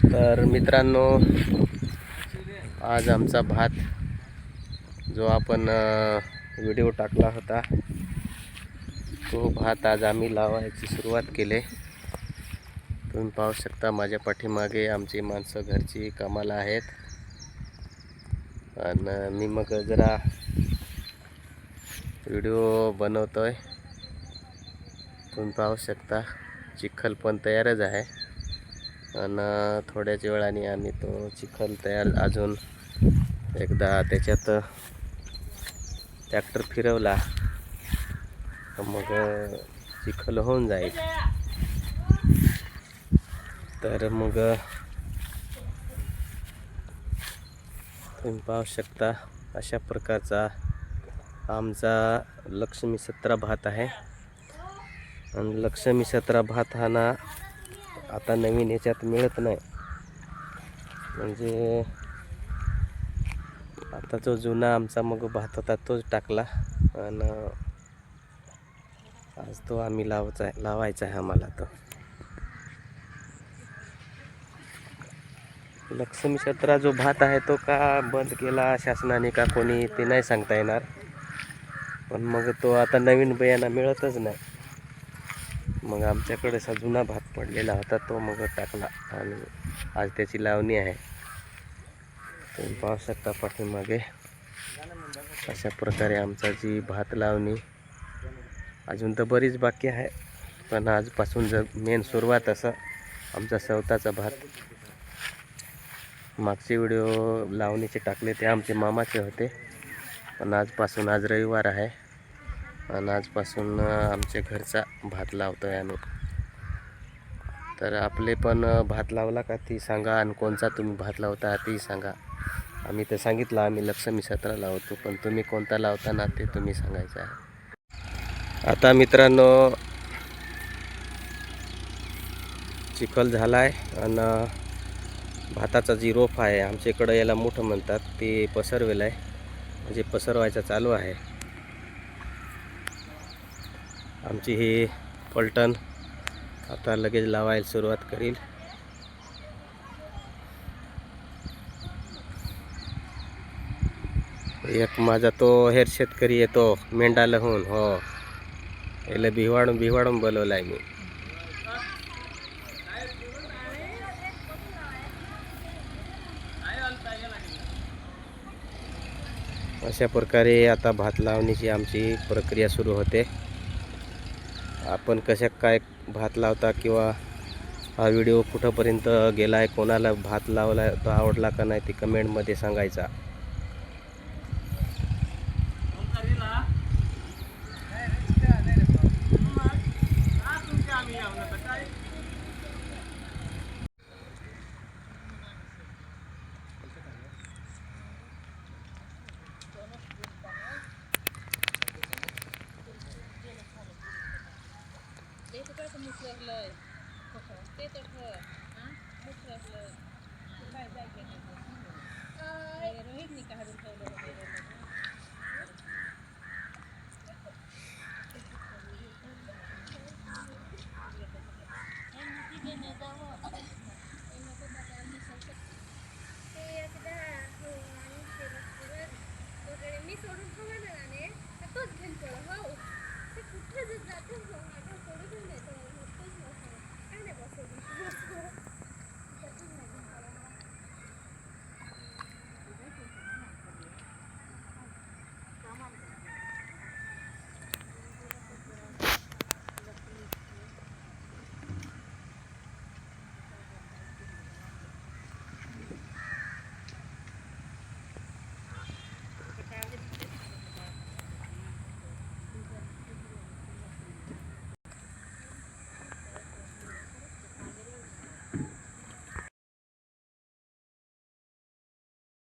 तर मित्रांनो, आज आमचा भात जो आपण व्हिडिओ टाकला होता तो भात आज आम्ही लावायची सुरुवात केली। तुम्ही पाहू शकता माझ्या पाठीमागे आमची माणसं घरची कामाला आहेत आणि मी मग जरा व्हिडिओ बनवतोय। तुम्ही पाहू शकता चिखल पण तयारच आहे आणि थोड्याच वेळाने आम्ही तो चिखल तयार अजून एकदा त्याच्यात ट्रॅक्टर फिरवला मग चिखल होऊन जाईल। तर मग तुम्ही पाहू शकता अशा प्रकारचा आमचा लक्ष्मी 17 भात आहे। आणि लक्ष्मी 17 भात हा ना आता नवीन याच्यात मिळत नाही, म्हणजे आता जो जुना आमचा मग भात होता तोच टाकला आणि आज तो आम्ही लावायचा आहे आम्हाला। तो लक्ष्मी 17 जो भात आहे तो का बंद केला शासनाने का कोणी ते नाही सांगता येणार, पण मग तो आता नवीन बियाणा मिळतच नाही। मग आमच्याकडे असा जुना भात पडलेला होता तो मग टाकला आणि आज त्याची लावणी आहे। तुम्ही पाहू शकता पाठीमागे अशा प्रकारे आमचा जी भात लावणी अजून तर बरीच बाकी आहे, पण आजपासून जर मेन सुरुवात असं आमचा स्वतःचा भात। मागचे व्हिडिओ लावणीचे टाकले ते आमचे मामाचे होते, पण आजपासून आज रविवार आहे आणि आजपासून आमच्या घरचा भात लावतोय आम्ही। तर आपले पण भात लावला का ती सांगा आणि कोणता तुम्ही भात लावता ती सांगा। आम्ही तर सांगितलं आम्ही लक्ष्मी 17 लावतो, पण तुम्ही कोणता लावता ना ते तुम्ही सांगायचं आहे। आता मित्रांनो चिखल झाला आहे आणि भाताचा जी रोप आहे आमच्याकडे याला मोठं म्हणतात ते पसरवेल आहे, म्हणजे पसरवायचा चालू आहे। आमची ही पलटण आता लगेच लावायला सुरुवात करील। एक माझा तो हेर शेतकरी येतो मेंढा लहून, हो याला भिवाडून बोलवलाय मी। अशा प्रकारे आता भात लावणीची आमची प्रक्रिया सुरू होते। आपण कशा काय भात लावता किंवा हा व्हिडिओ कुठंपर्यंत गेला आहे, कोणाला भात लावला तो आवडला का नाही ते कमेंटमध्ये सांगायचा। ते तर